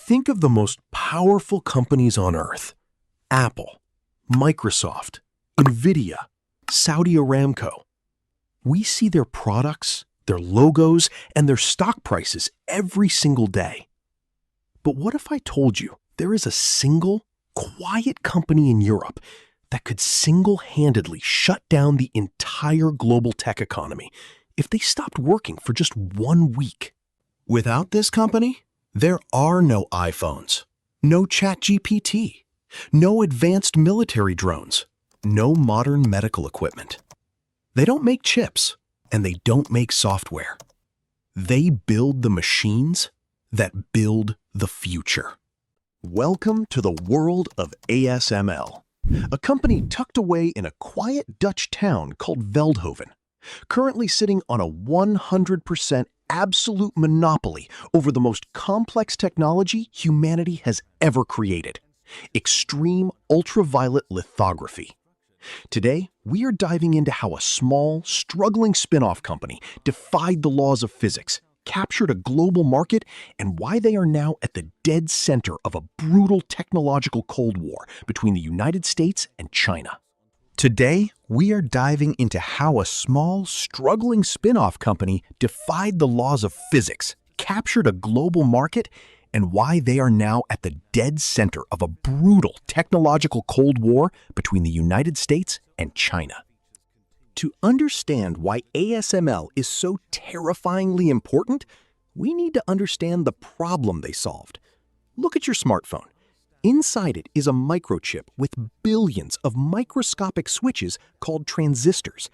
Think of the most powerful companies on Earth: Apple, Microsoft, Nvidia, Saudi Aramco. We see their products, their logos, and their stock prices every single day. But what if I told you there is a single, quiet company in Europe that could single-handedly shut down the entire global tech economy if they stopped working for just 1 week? Without this company, there are no iPhones, no ChatGPT, no advanced military drones, no modern medical equipment. They don't make chips, and they don't make software. They build the machines that build the future. Welcome to the world of ASML, a company tucked away in a quiet Dutch town called Veldhoven, currently sitting on a 100% absolute monopoly over the most complex technology humanity has ever created: extreme ultraviolet lithography. Today, we are diving into how a small, struggling spin-off company defied the laws of physics, captured a global market, and why they are now at the dead center of a brutal technological Cold War between the United States and China. Today, we are diving into how a small, struggling spin-off company defied the laws of physics, captured a global market, and why they are now at the dead center of a brutal technological Cold War between the United States and China. To understand why ASML is so terrifyingly important, we need to understand the problem they solved. Look at your smartphone. Inside it is a microchip with billions of microscopic switches called transistors.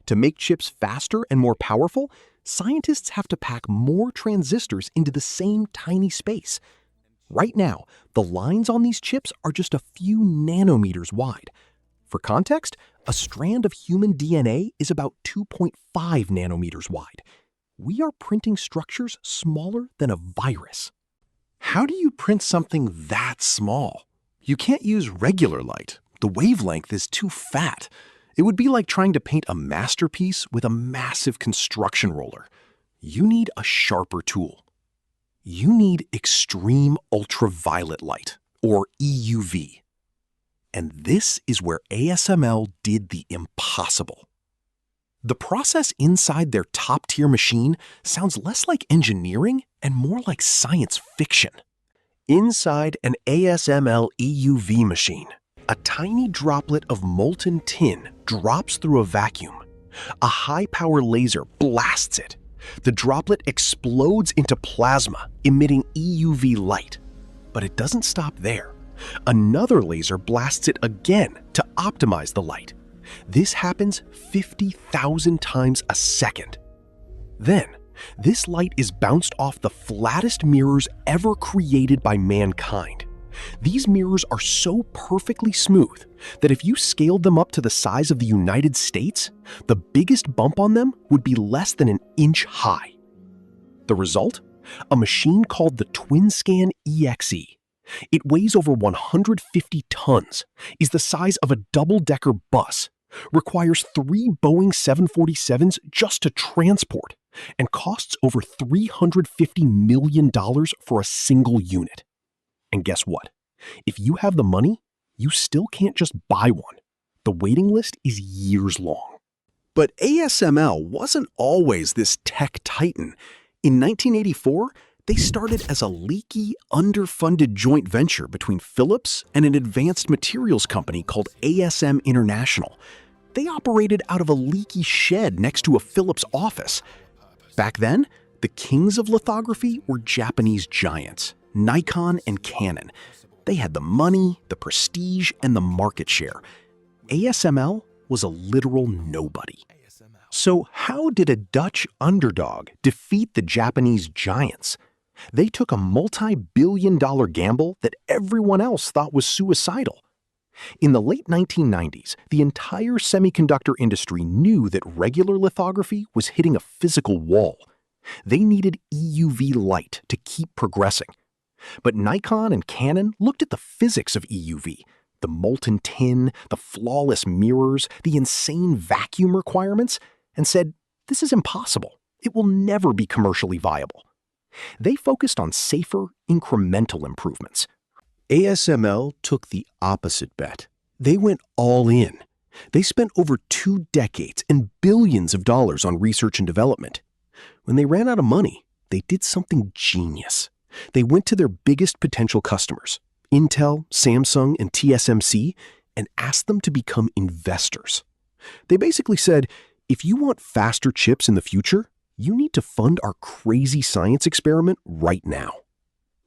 To make chips faster and more powerful, scientists have to pack more transistors into the same tiny space. Right now, the lines on these chips are just a few nanometers wide. For context, a strand of human DNA is about 2.5 nanometers wide. We are printing structures smaller than a virus. How do you print something that small? You can't use regular light. The wavelength is too fat. It would be like trying to paint a masterpiece with a massive construction roller. You need a sharper tool. You need extreme ultraviolet light, or EUV. And this is where ASML did the impossible. The process inside their top-tier machine sounds less like engineering and more like science fiction. Inside an ASML EUV machine, a tiny droplet of molten tin drops through a vacuum. A high-power laser blasts it. The droplet explodes into plasma, emitting EUV light. But it doesn't stop there. Another laser blasts it again to optimize the light. This happens 50,000 times a second. Then, this light is bounced off the flattest mirrors ever created by mankind. These mirrors are so perfectly smooth that if you scaled them up to the size of the United States, the biggest bump on them would be less than an inch high. The result? A machine called the TwinScan EXE. It weighs over 150 tons, is the size of a double-decker bus, requires 3 Boeing 747s just to transport, and costs over $350 million for a single unit. And guess what? If you have the money, you still can't just buy one. The waiting list is years long. But ASML wasn't always this tech titan. In 1984, they started as a leaky, underfunded joint venture between Philips and an advanced materials company called ASM International. They operated out of a leaky shed next to a Philips office. Back then, the kings of lithography were Japanese giants, Nikon and Canon. They had the money, the prestige, and the market share. ASML was a literal nobody. So how did a Dutch underdog defeat the Japanese giants? They took a multi-billion-dollar gamble that everyone else thought was suicidal. In the late 1990s, the entire semiconductor industry knew that regular lithography was hitting a physical wall. They needed EUV light to keep progressing. But Nikon and Canon looked at the physics of EUV, the molten tin, the flawless mirrors, the insane vacuum requirements, and said, "This is impossible. It will never be commercially viable." They focused on safer, incremental improvements. ASML took the opposite bet. They went all in. They spent over 2 decades and billions of dollars on research and development. When they ran out of money, they did something genius. They went to their biggest potential customers, Intel, Samsung, and TSMC, and asked them to become investors. They basically said, if you want faster chips in the future, you need to fund our crazy science experiment right now.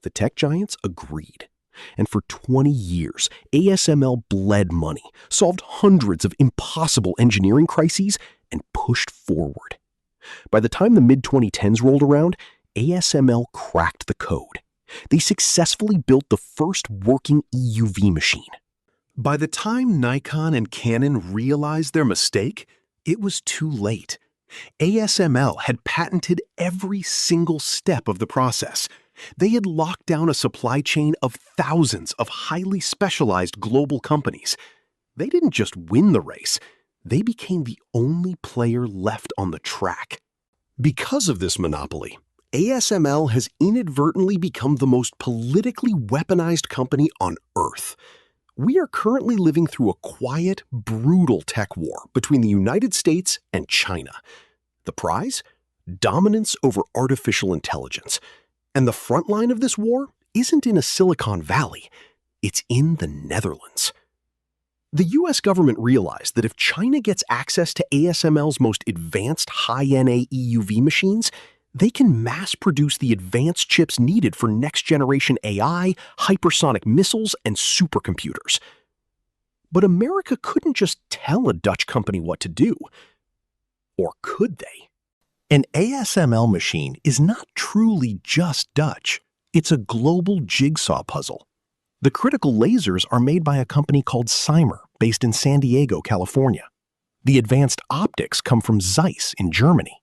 The tech giants agreed. And for 20 years, ASML bled money, solved hundreds of impossible engineering crises, and pushed forward. By the time the mid-2010s rolled around, ASML cracked the code. They successfully built the first working EUV machine. By the time Nikon and Canon realized their mistake, it was too late. ASML had patented every single step of the process. They had locked down a supply chain of thousands of highly specialized global companies. They didn't just win the race, they became the only player left on the track. Because of this monopoly, ASML has inadvertently become the most politically weaponized company on Earth. We are currently living through a quiet, brutal tech war between the United States and China. The prize? Dominance over artificial intelligence. And the front line of this war isn't in a Silicon Valley, it's in the Netherlands. The US government realized that if China gets access to ASML's most advanced high-NA EUV machines, they can mass-produce the advanced chips needed for next-generation AI, hypersonic missiles, and supercomputers. But America couldn't just tell a Dutch company what to do. Or could they? An ASML machine is not truly just Dutch. It's a global jigsaw puzzle. The critical lasers are made by a company called Cymer, based in San Diego, California. The advanced optics come from Zeiss in Germany.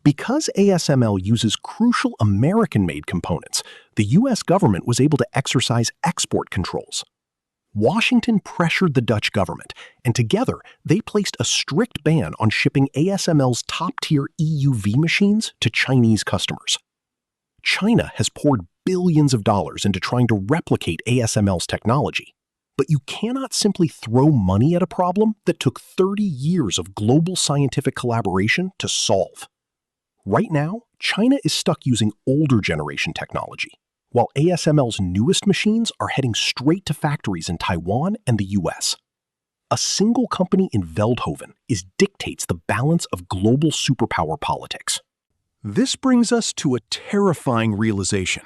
Because ASML uses crucial American-made components, the US government was able to exercise export controls. Washington pressured the Dutch government, and together they placed a strict ban on shipping ASML's top-tier EUV machines to Chinese customers. China has poured billions of dollars into trying to replicate ASML's technology, but you cannot simply throw money at a problem that took 30 years of global scientific collaboration to solve. Right now, China is stuck using older generation technology, while ASML's newest machines are heading straight to factories in Taiwan and the US. A single company in Veldhoven dictates the balance of global superpower politics. This brings us to a terrifying realization.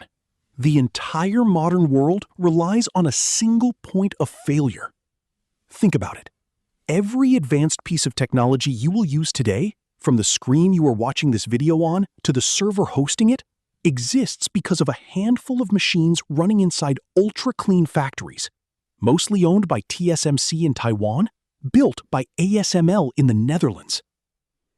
The entire modern world relies on a single point of failure. Think about it. Every advanced piece of technology you will use today, from the screen you are watching this video on to the server hosting it, exists because of a handful of machines running inside ultra-clean factories, mostly owned by TSMC in Taiwan, built by ASML in the Netherlands.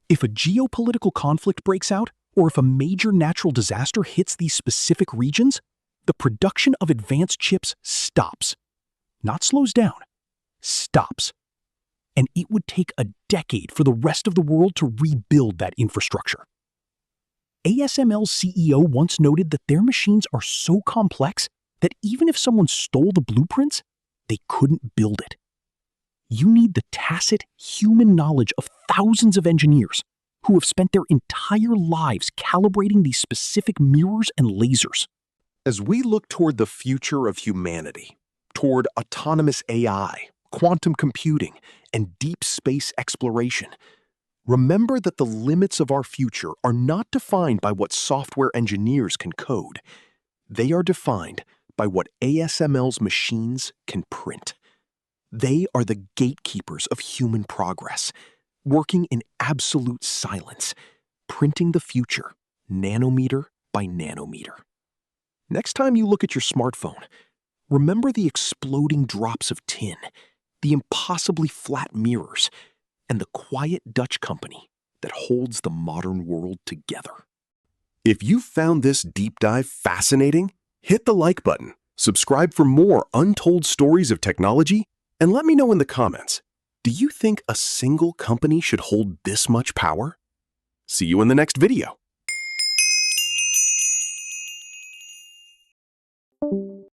If a geopolitical conflict breaks out, or if a major natural disaster hits these specific regions, the production of advanced chips stops. Not slows down, stops. And it would take a decade for the rest of the world to rebuild that infrastructure. ASML's CEO once noted that their machines are so complex that even if someone stole the blueprints, they couldn't build it. You need the tacit human knowledge of thousands of engineers who have spent their entire lives calibrating these specific mirrors and lasers. As we look toward the future of humanity, toward autonomous AI, quantum computing, and deep space exploration, remember that the limits of our future are not defined by what software engineers can code. They are defined by what ASML's machines can print. They are the gatekeepers of human progress, working in absolute silence, printing the future, nanometer by nanometer. Next time you look at your smartphone, remember the exploding drops of tin, the impossibly flat mirrors, and the quiet Dutch company that holds the modern world together. If you found this deep dive fascinating, hit the like button, subscribe for more untold stories of technology, and let me know in the comments, do you think a single company should hold this much power? See you in the next video.